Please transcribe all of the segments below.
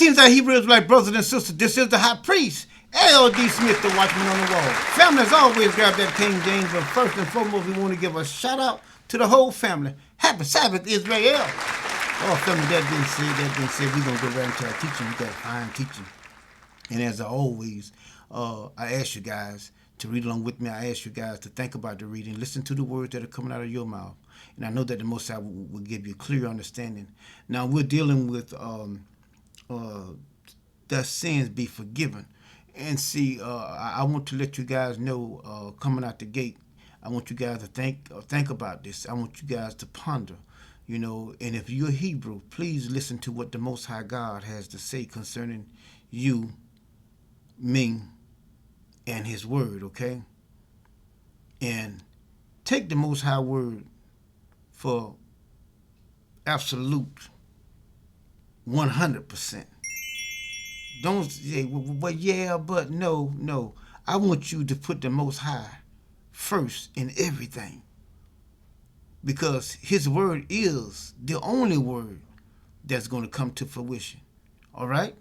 Greetings, our Hebrew Israelite brothers and sisters. This is the high priest, L.D. Smith, the watchman on the wall. Family, as always, grab that King James, but first and foremost, we want to give a shout out to the whole family. Happy Sabbath, Israel. Oh, family, that being said, we're going to go right into our teaching. We got fine teaching. And as always, I ask you guys to read along with me. I ask you guys to think about the reading. Listen to the words that are coming out of your mouth. And I know that the Most High will give you clear understanding. Now, we're dealing with the sins be forgiven. And see, I want to let you guys know, coming out the gate, I want you guys to think about this. I want you guys to ponder, you know. And if you're Hebrew, please listen to what the Most High God has to say concerning you, me, and His Word, okay? And take the Most High Word for absolute 100%. Don't say, well, yeah, but no. I want you to put the Most High first in everything, because His Word is the only word that's going to come to fruition. All right?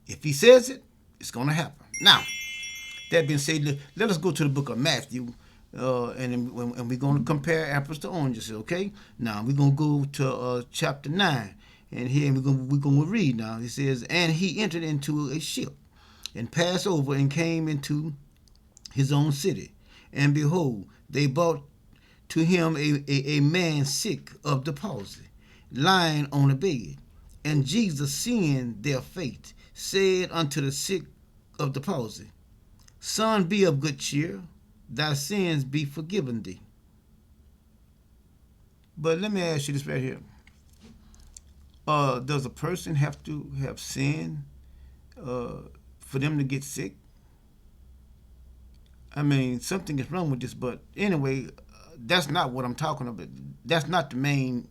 If He says it, it's going to happen. Now, that being said, let us go to the book of Matthew, and we're going to compare apples to oranges, okay? Now, we're going to go to chapter 9. And here we're going to read now. It says, and he entered into a ship and passed over and came into his own city. And behold, they brought to him a man sick of the palsy, lying on a bed. And Jesus, seeing their faith, said unto the sick of the palsy, Son, be of good cheer, thy sins be forgiven thee. But let me ask you this right here. Does a person have to have sin for them to get sick? I mean, something is wrong with this, but anyway, that's not what I'm talking about. That's not the main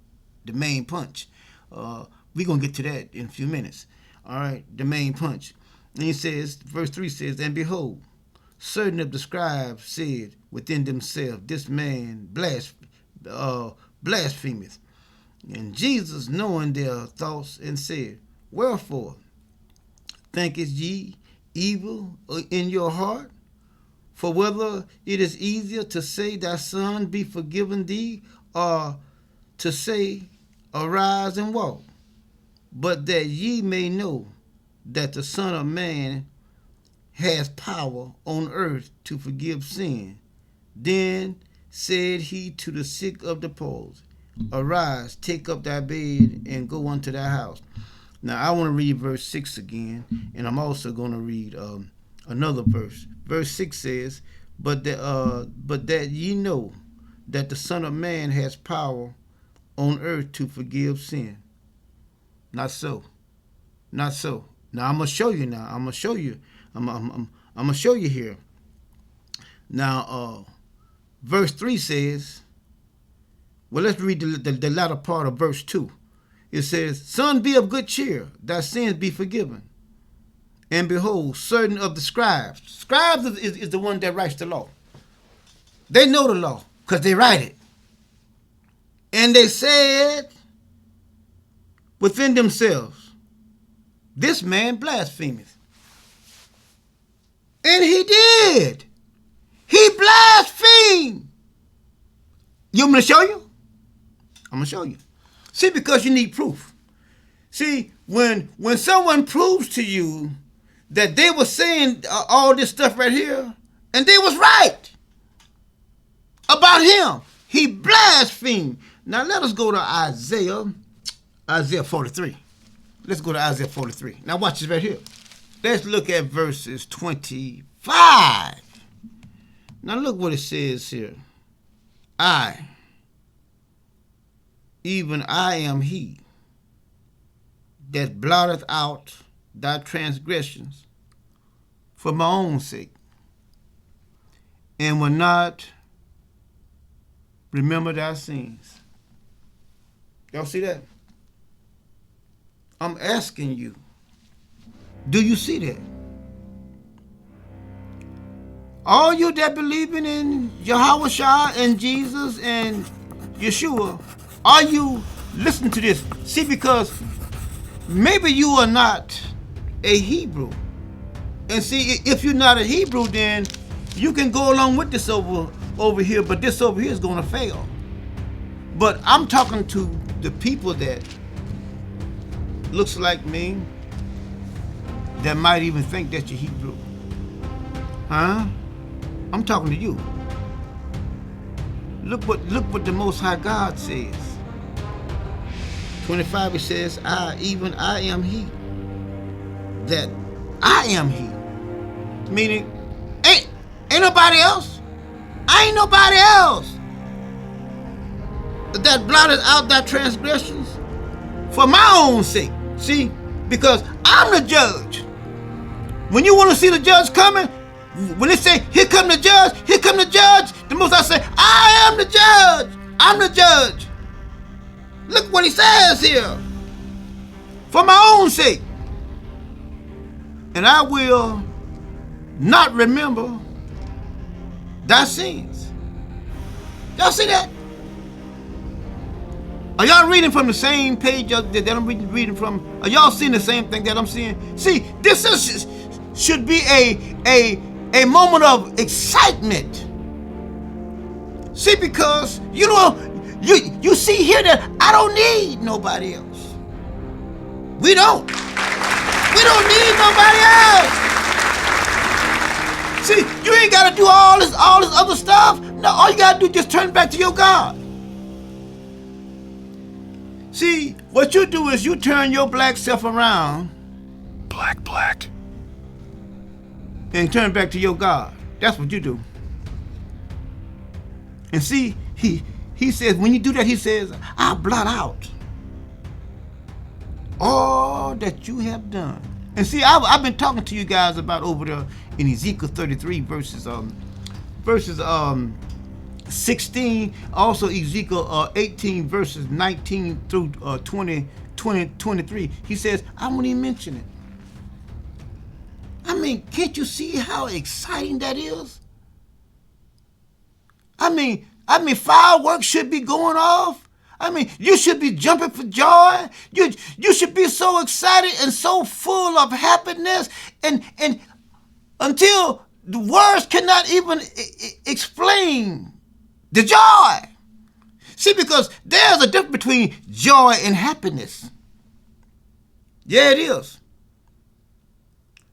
punch. We're going to get to that in a few minutes. All right, the main punch. And he says, verse 3 says, and behold, certain of the scribes said within themselves, this man blasphemeth. And Jesus, knowing their thoughts, and said, Wherefore thinkest ye evil in your heart? For whether it is easier to say, thy son be forgiven thee, or to say, arise and walk. But that ye may know that the Son of Man has power on earth to forgive sin. Then said he to the sick of the palsy, Arise, take up thy bed, and go unto thy house. Now, I want to read verse 6 again, and I'm also going to read another verse. Verse 6 says, But that ye know that the Son of Man has power on earth to forgive sin. Not so. Not so. Now, I'm going to show you now. I'm going to show you. I'm going to show you here. Now, verse 3 says, well, let's read the latter part of verse 2. It says, Son, be of good cheer, thy sins be forgiven. And behold, certain of the scribes. Scribes is the one that writes the law. They know the law because they write it. And they said within themselves, this man blasphemeth. And he did. He blasphemed. You want me to show you? I'm going to show you. See, because you need proof. See, when someone proves to you that they were saying all this stuff right here, and they was right about him, he blasphemed. Now, let us go to Isaiah 43. Let's go to Isaiah 43. Now, watch this right here. Let's look at verses 25. Now, look what it says here. Even I am he that blotteth out thy transgressions for my own sake, and will not remember thy sins. Y'all see that? I'm asking you, do you see that? All you that believing in Yahweh Shah and Jesus and Yeshua, are you listening to this? See, because maybe you are not a Hebrew. And see, if you're not a Hebrew, then you can go along with this over here, but this over here is going to fail. But I'm talking to the people that looks like me, that might even think that you're Hebrew. Huh? I'm talking to you. Look what the Most High God says. 25, it says, I am He. That I am He. Meaning, ain't nobody else. I ain't nobody else that blotted out thy transgressions for my own sake. See, because I'm the judge. When you want to see the judge coming, when they say, here come the judge, the Most High say, I am the judge. I'm the judge. Look what he says here. For my own sake. And I will not remember thy sins. Y'all see that? Are y'all reading from the same page that I'm reading from? Are y'all seeing the same thing that I'm seeing? See, this should be a moment of excitement. See, because you see here that I don't need nobody else. We don't need nobody else. See, you ain't got to do all this other stuff. No, all you got to do is just turn back to your God. See, what you do is you turn your black self around. Black. And turn back to your God. That's what you do. And see, he says, when you do that, he says, I'll blot out all that you have done. And see, I've been talking to you guys about over there in Ezekiel 33 verses 16, also Ezekiel 18 verses 19 through 23. He says, I won't even mention it. I mean, can't you see how exciting that is? I mean, fireworks should be going off. I mean, you should be jumping for joy. You should be so excited and so full of happiness, and until the words cannot even explain the joy. See, because there's a difference between joy and happiness. Yeah, it is.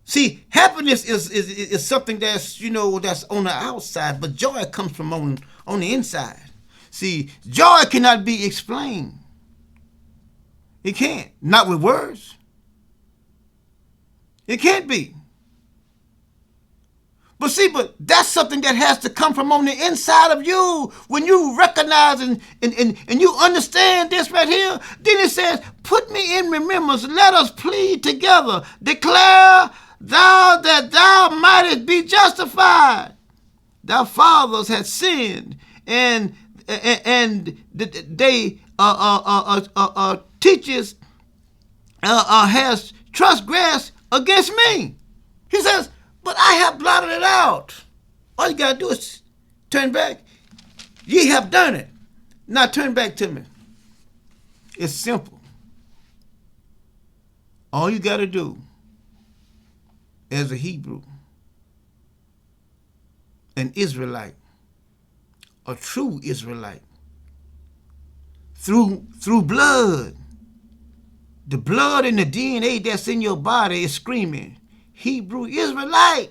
See, happiness is something that's, that's on the outside, but joy comes from on the inside. See, joy cannot be explained. It can't. Not with words. It can't be. But that's something that has to come from on the inside of you. When you recognize and you understand this right here, then it says, put me in remembrance, let us plead together, declare thou that thou mightest be justified. Thy fathers had sinned, and they teachers has transgressed against me. He says, but I have blotted it out. All you got to do is turn back. Ye have done it. Now turn back to me. It's simple. All you got to do as a Hebrew, an Israelite, a true Israelite, through blood, the blood and the DNA that's in your body is screaming, Hebrew Israelite.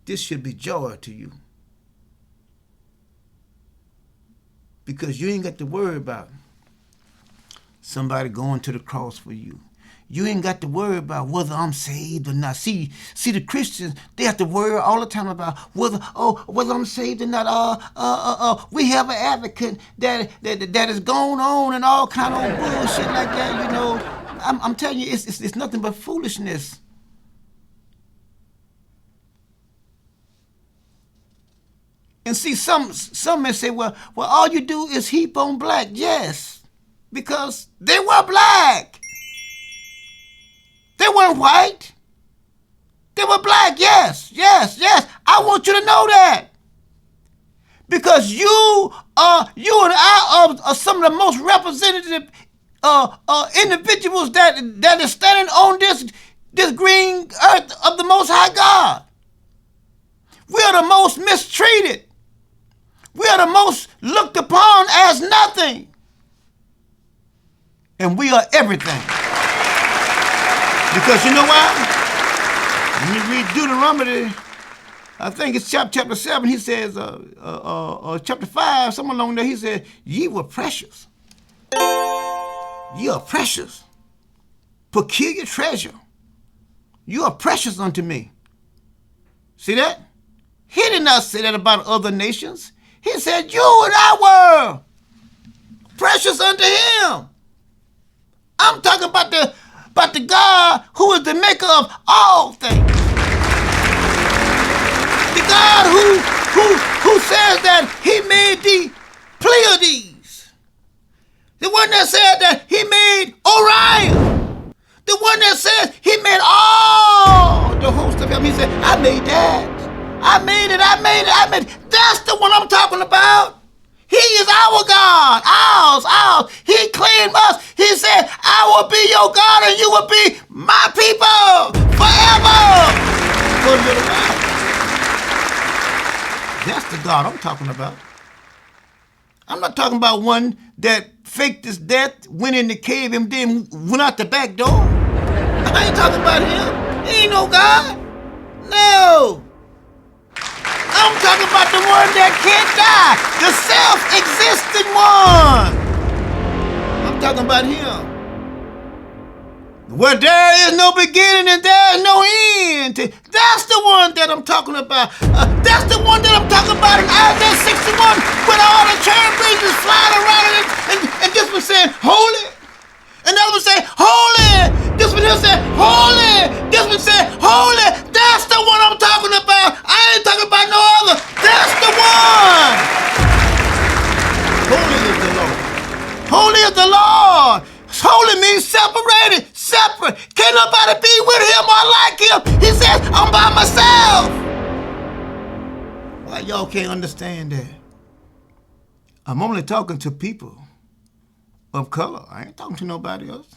This should be joy to you. Because you ain't got to worry about somebody going to the cross for you. You ain't got to worry about whether I'm saved or not. See the Christians, they have to worry all the time about whether I'm saved or not. We have an advocate that is going on and all kind of bullshit like that. I'm telling you, it's nothing but foolishness. And see, some may say, well, all you do is heap on black. Yes, because they were black. They weren't white. They were black. Yes. I want you to know that. Because you and I are some of the most representative individuals that is standing on this green earth of the Most High God. We are the most mistreated. We are the most looked upon as nothing. And we are everything. Because you know why? When you read Deuteronomy, I think it's chapter 7, he says, chapter 5, somewhere along there, he said, ye were precious. Ye are precious. Peculiar treasure. You are precious unto me. See that? He did not say that about other nations. He said, you and I were precious unto him. I'm talking about the God who is the maker of all things. The God who says that he made the Pleiades. The one that said that he made Orion. The one that says he made all the host of him. He said, I made that. I made it. That's the one I'm talking about. He is our God, ours. He claimed us. He said, I will be your God and you will be my people forever. For a little while. That's the God I'm talking about. I'm not talking about one that faked his death, went in the cave, and then went out the back door. I ain't talking about him. He ain't no God. No. I'm talking about the one that can't die, the self-existent one. I'm talking about him. Where there is no beginning and there is no end. That's the one that I'm talking about. That's the one that I'm talking about in Isaiah 61, when all the cherubims is flying around and this one saying, holy. And the other one saying, holy. This one here saying, holy. This one saying, holy. That's the one I'm talking about. I ain't talking about no other. That's the one. Holy is the Lord. Holy is the Lord. Holy means separated, separate. Can't nobody be with him or like him. He says, I'm by myself. Why y'all can't understand that? I'm only talking to people of color. I ain't talking to nobody else.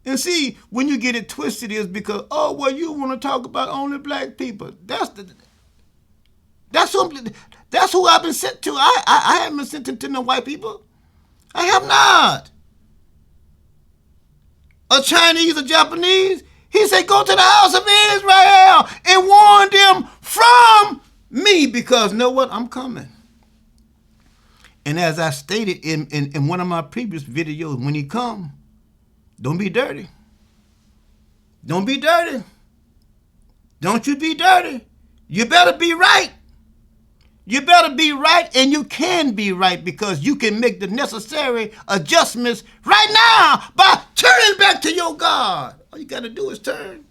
And see, when you get it twisted is because, oh, well, you want to talk about only black people. That's who I've been sent to. I haven't been sent to no white people. I have not. A Chinese, a Japanese. He said, go to the house of Israel and warn them from me because, you know what? I'm coming. And as I stated in one of my previous videos, when he come, don't be dirty. Don't be dirty. Don't you be dirty. You better be right. You better be right, and you can be right because you can make the necessary adjustments right now by turning back to your God. All you got to do is turn.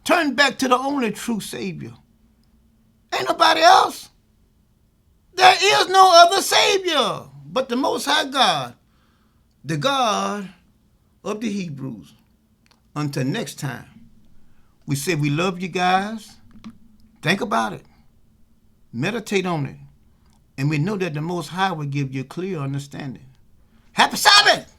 Turn back to the only true Savior. Ain't nobody else. There is no other Savior but the Most High God, the God of the Hebrews. Until next time, we say we love you guys. Think about it. Meditate on it. And we know that the Most High will give you a clear understanding. Happy Sabbath!